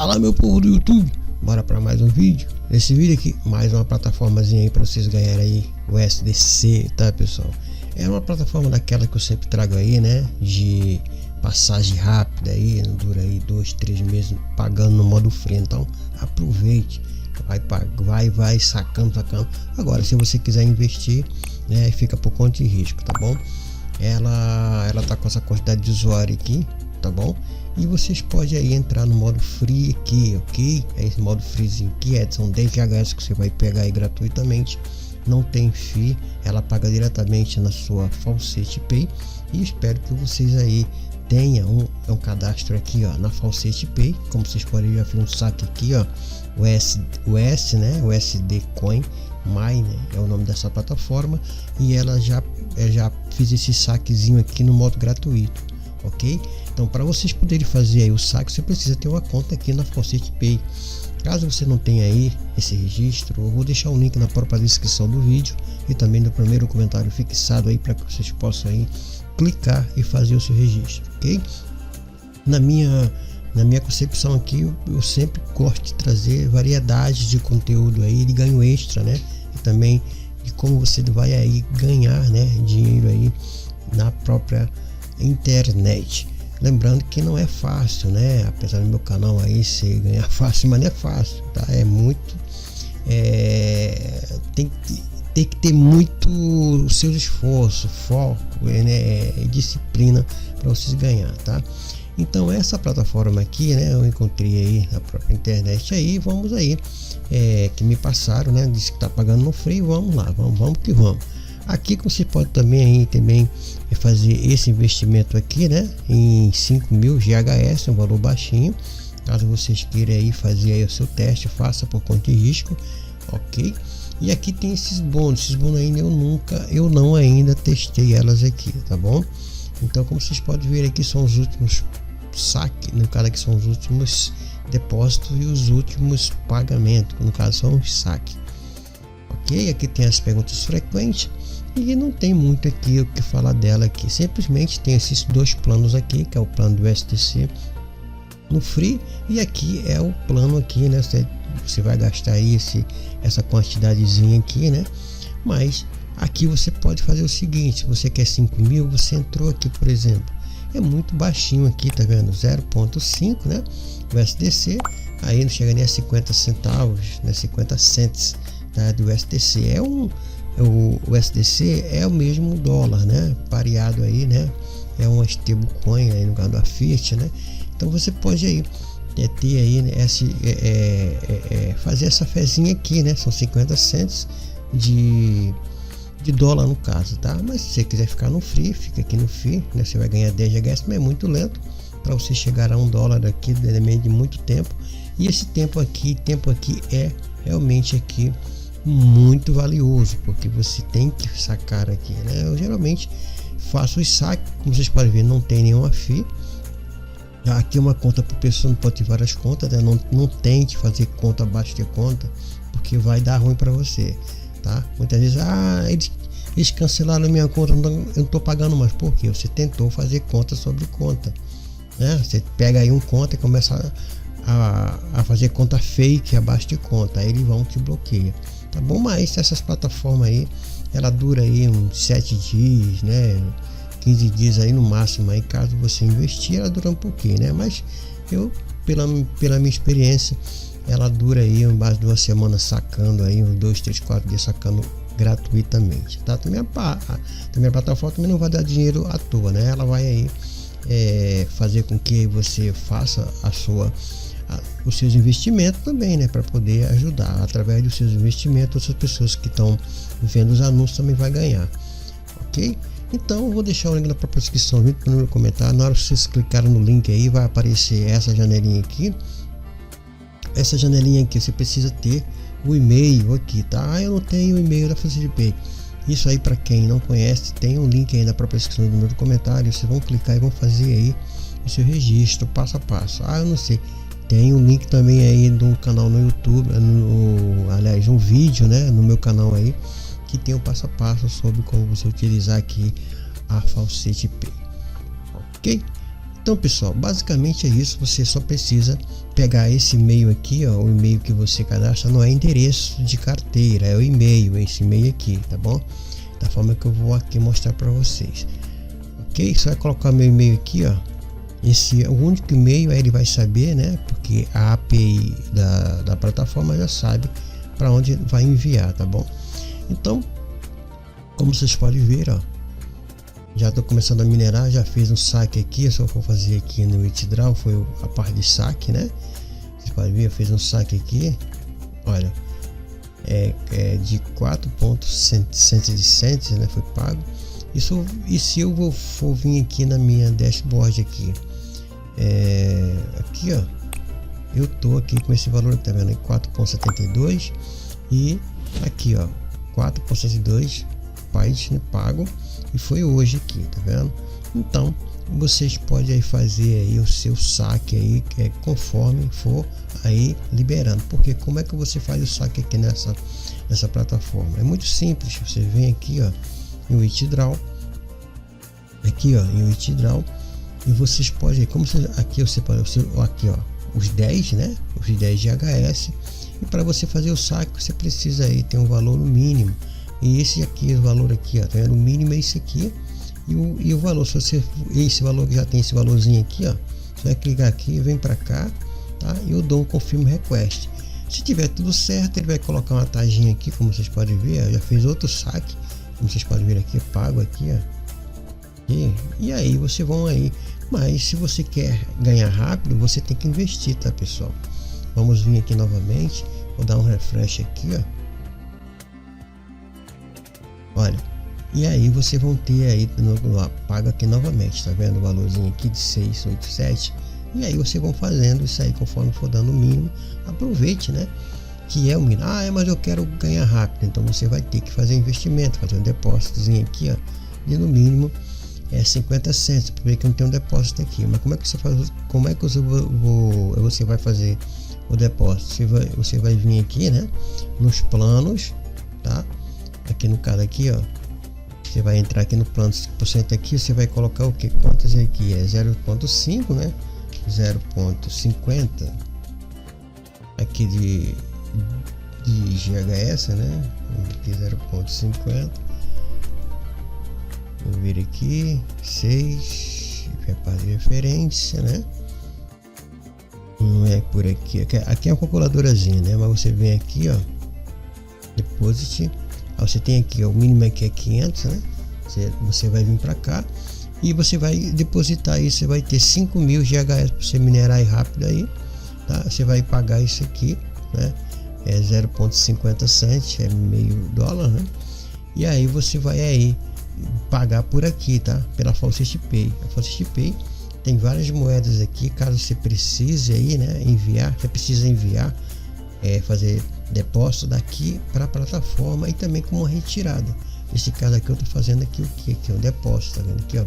Fala, meu povo do YouTube, bora para mais um vídeo. Nesse vídeo aqui, mais uma plataformazinha aí para vocês ganharem aí o SDC, tá, pessoal? É uma plataforma daquela que eu sempre trago aí, né, de passagem rápida aí, não dura aí 2-3 meses pagando no modo free. Então aproveite, vai sacando. Agora, se você quiser investir, né, fica por conta de risco, tá bom? Ela tá com essa quantidade de usuário aqui, tá bom? E vocês podem aí entrar no modo free aqui, ok? Esse modo freezinho aqui são 10 GHz que você vai pegar aí gratuitamente, não tem FII, ela paga diretamente na sua Falsete Pay. E espero que vocês aí tenham um cadastro aqui, ó, na Falsete Pay. Como vocês podem já ver um saque aqui, ó, o SD Coin My, né, é o nome dessa plataforma, e ela já fiz esse saquezinho aqui no modo gratuito, ok? Então, para vocês poderem fazer aí o saque, você precisa ter uma conta aqui na Falsete Pay. Caso você não tenha aí esse registro, eu vou deixar o link na própria descrição do vídeo e também no primeiro comentário fixado aí, para que vocês possam aí clicar e fazer o seu registro, ok? Na minha concepção aqui, eu sempre gosto de trazer variedades de conteúdo aí de ganho extra, né? E também de como você vai aí ganhar, né, dinheiro aí na própria internet. Lembrando que não é fácil, né? Apesar do meu canal aí ser ganhar fácil, mas não é fácil, tá? É muito, tem que ter muito o seu esforço, foco, né, e disciplina para vocês ganhar, tá? Então essa plataforma aqui, né, eu encontrei aí na própria internet aí, vamos aí, que me passaram, né, disse que tá pagando no free, vamos lá, vamos que vamos. Aqui você pode também fazer esse investimento aqui, né, em 5.000 GHz, um valor baixinho. Caso vocês queiram aí fazer aí o seu teste, faça por conta de risco, ok? E aqui tem esses bônus ainda eu não ainda testei elas aqui, tá bom? Então, como vocês podem ver aqui, são os últimos saques, no caso aqui são os últimos depósitos e os últimos pagamentos, no caso são os saques, ok? Aqui tem as perguntas frequentes e não tem muito aqui o que falar dela aqui, simplesmente tem esses dois planos aqui, que é o plano do SDC no free, e aqui é o plano aqui, né, você vai gastar aí essa quantidadezinha aqui, né, mas aqui você pode fazer o seguinte: se você quer 5.000, você entrou aqui, por exemplo, é muito baixinho aqui, tá vendo, 0.5, né, o SDC, aí não chega nem a 50 centavos, né, 50 cents, tá, do SDC. O SDC é o mesmo dólar, né, pareado aí, né, é uma stablecoin aí no caso da Fiat, né. Então você pode aí ter aí, né, fazer essa fezinha aqui, né, são 50 cents de dólar no caso, tá? Mas se você quiser ficar no free, fica aqui no free, né? Você vai ganhar 10 GHz, mas é muito lento para você chegar a $1 aqui, de muito tempo. E esse tempo aqui é realmente aqui muito valioso, porque você tem que sacar aqui, né? Eu geralmente faço os saques, como vocês podem ver, não tem nenhuma FII. Aqui é uma conta por pessoa, não pode ter várias contas, né? Não tente fazer conta abaixo de conta, porque vai dar ruim para você, tá? Muitas vezes, eles cancelaram a minha conta, eu não tô pagando mais. Por quê? Você tentou fazer conta sobre conta, né? Você pega aí conta e começa a fazer conta fake abaixo de conta, aí eles vão te bloquear, tá bom? Mas essas plataformas aí, ela dura aí uns 7 dias, né, 15 dias aí no máximo, aí caso você investir, ela dura um pouquinho, né? Mas eu, pela minha experiência, ela dura aí mais de 2 semanas sacando aí, uns 2, 3, 4 dias sacando gratuitamente, tá? Também a plataforma também não vai dar dinheiro à toa, né? Ela vai aí fazer com que você faça os seus investimentos também, né? Para poder ajudar, através dos seus investimentos, outras pessoas que estão vendo os anúncios também vai ganhar, ok? Então eu vou deixar o link na própria descrição do vídeo, no comentário. Na hora que vocês clicarem no link aí, vai aparecer essa janelinha aqui. Essa janelinha aqui você precisa ter o e-mail aqui, tá? Eu não tenho o e-mail da Falsete Pay. Isso aí, para quem não conhece, tem um link aí na própria descrição do meu comentário. Vocês vão clicar e vão fazer aí o seu registro passo a passo. Eu não sei, tem um link também aí do canal no YouTube, aliás, um vídeo, né, no meu canal aí, que tem o passo a passo sobre como você utilizar aqui a Falsete Pay, ok? Então, pessoal, basicamente é isso. Você só precisa pegar esse e-mail aqui, ó, o e-mail que você cadastra não é endereço de carteira, é o e-mail, esse e-mail aqui, tá bom? Da forma que eu vou aqui mostrar para vocês, ok? Você vai colocar meu e-mail aqui, ó. Esse é o único e-mail, aí ele vai saber, né? Porque a API da plataforma já sabe para onde vai enviar, tá bom? Então, como vocês podem ver, ó, já estou começando a minerar, já fiz um saque aqui. Eu só vou fazer aqui no Withdraw, foi a parte de saque, né? Vocês podem ver, eu fiz um saque aqui, olha, é de 4.160, né? Foi pago. Isso, e se eu for vir aqui na minha dashboard aqui, aqui, ó, eu tô aqui com esse valor, tá vendo? 4.72 e aqui, ó, 4.72 pago, e foi hoje aqui, tá vendo? Então vocês podem aí fazer aí o seu saque aí, que é conforme for aí liberando. Porque como é que você faz o saque aqui nessa plataforma? É muito simples. Você vem aqui, ó, em Withdraw, aqui, ó, em Withdraw, e vocês podem, como você, aqui você pode, aqui, ó, os 10, né? Os 10 de HS. E para você fazer o saque, você precisa aí ter um valor no mínimo. E esse aqui, o valor aqui, ó, tá vendo? O mínimo é esse aqui. E o valor, se você, esse valor que já tem esse valorzinho aqui, ó, você vai clicar aqui, vem para cá, tá? E eu dou um confirm request. Se tiver tudo certo, ele vai colocar uma taginha aqui, como vocês podem ver, ó, já fez outro saque, como vocês podem ver aqui, pago aqui, ó. E aí vocês vão aí. Mas se você quer ganhar rápido, você tem que investir, tá, pessoal? Vamos vir aqui novamente, vou dar um refresh aqui, ó. Olha, e aí vocês vão ter aí, paga aqui novamente, tá vendo o valorzinho aqui de 687, e aí vocês vão fazendo isso aí conforme for dando o mínimo. Aproveite, né, que é o mínimo. Mas eu quero ganhar rápido, então você vai ter que fazer investimento, fazer um depósitozinho aqui, ó, e no mínimo 50 cents, porque que não tem um depósito aqui. Mas como é que você faz, como é que você vai fazer o depósito? Você vai vir aqui, né, nos planos, tá? Aqui no caso aqui, ó, você vai entrar aqui no plano 5% aqui, você vai colocar o que? Quantas aqui? É 0.5, né? 0.50 aqui de GHS, né? Aqui 0.50. Vou vir aqui 6 para referência, né? Não é por aqui. Aqui é uma calculadorazinha, né? Mas você vem aqui, ó, deposit. Você tem aqui, ó, o mínimo aqui é 500, né? Você vai vir para cá e você vai depositar aí. Você vai ter 5.000 GHS para você minerar aí rápido aí, tá? Você vai pagar isso aqui, né? É 0.50 cents, é meio dólar, né? E aí você vai aí pagar por aqui, tá? Pela Faucet Pay. A Faucet Pay tem várias moedas aqui, caso você precise aí, né, enviar, você precisa enviar, fazer depósito daqui para a plataforma e também com uma retirada. Nesse caso aqui eu tô fazendo aqui o que? Aqui é um depósito, tá vendo aqui, ó,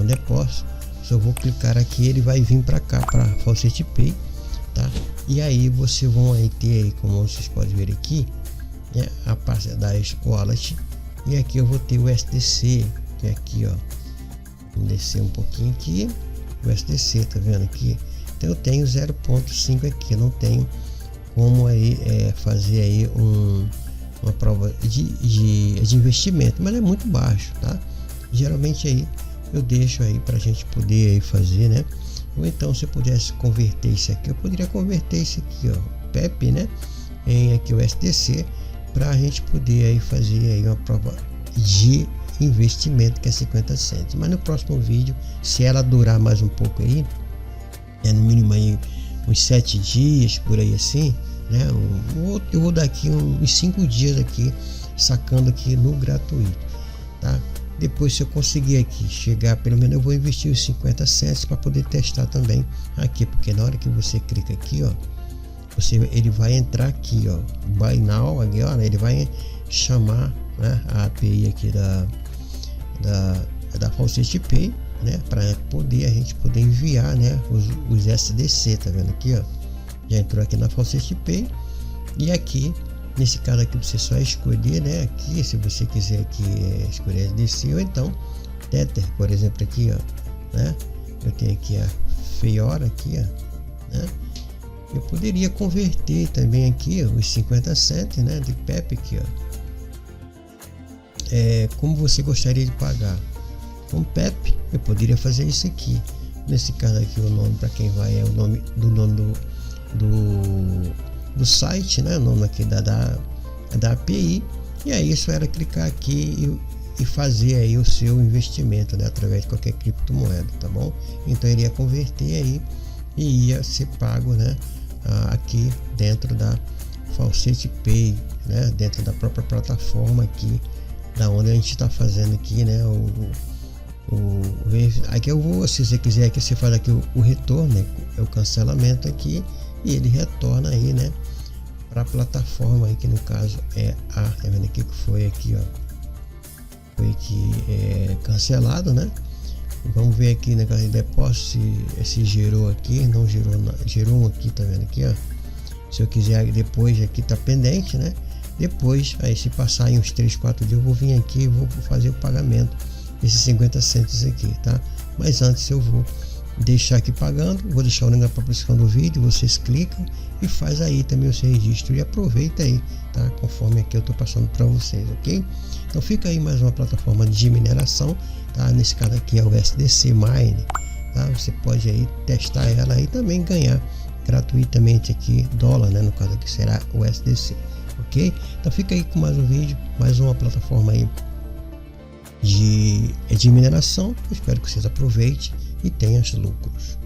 um depósito. Se eu vou clicar aqui, ele vai vir para cá, para Faucet Pay, tá? E aí vocês vão aí ter aí, como vocês podem ver aqui, né, a parte da wallet. E aqui eu vou ter o SDC, que é aqui, ó, vou descer um pouquinho aqui, o SDC, tá vendo aqui? Então eu tenho 0.5 aqui, eu não tenho como aí fazer aí uma prova de investimento, mas é muito baixo, tá? Geralmente aí eu deixo aí pra gente poder aí fazer, né? Ou então se eu pudesse converter isso aqui, eu poderia converter isso aqui, ó, PEP, né, em aqui o SDC, para a gente poder aí fazer aí uma prova de investimento, que é 50 cents. Mas no próximo vídeo, se ela durar mais um pouco aí, no mínimo aí uns 7 dias por aí assim, né, eu vou dar aqui uns 5 dias aqui sacando aqui no gratuito, tá? Depois, se eu conseguir aqui chegar, pelo menos eu vou investir os 50 cents para poder testar também aqui, porque na hora que você clica aqui, ó, ele vai entrar aqui, ó, Buy Now, agora ele vai chamar, né, a API aqui da Faucet Pay, né, para a gente poder enviar, né, os SDC, tá vendo aqui, ó, já entrou aqui na Faucet Pay. E aqui nesse caso aqui você só escolher, né, aqui se você quiser aqui escolher SDC ou então Tether, por exemplo, aqui, ó, né, eu tenho aqui a Fiora aqui, ó, né? Eu poderia converter também aqui, ó, os 50 cents, né, de PEP aqui, ó. Como você gostaria de pagar com PEP, eu poderia fazer isso aqui. Nesse caso aqui, o nome para quem vai é o nome do site, né? O nome aqui da API. E aí isso era clicar aqui e fazer aí o seu investimento, né? Através de qualquer criptomoeda, tá bom? Então eu iria converter aí e ia ser pago, né? Aqui dentro da Faucet Pay, né? Dentro da própria plataforma aqui, da onde a gente está fazendo aqui, né? Aqui eu vou, se você quiser aqui, você faz aqui o retorno, né? É o cancelamento aqui e ele retorna aí, né? Para a plataforma aí, que no caso é tá vendo aqui que foi aqui, ó, foi aqui cancelado, né? Vamos ver aqui, né, de depósito se gerou aqui, não gerou, gerou aqui, tá vendo aqui, ó. Se eu quiser depois, aqui tá pendente, né? Depois, aí se passar em uns 3, 4 dias, eu vou vir aqui e vou fazer o pagamento desses 50 cents aqui, tá? Mas antes eu vou deixar aqui pagando, vou deixar o link na própria descrição do vídeo, vocês clicam e faz aí também o seu registro e aproveita aí, tá? Conforme aqui eu tô passando para vocês, ok? Então fica aí mais uma plataforma de mineração, tá? Nesse caso aqui é o SDC Mine, tá? Você pode aí testar ela e também ganhar gratuitamente aqui dólar, né? No caso aqui será o SDC, ok? Então fica aí com mais um vídeo, mais uma plataforma aí de mineração. Eu espero que vocês aproveitem e tenham os lucros.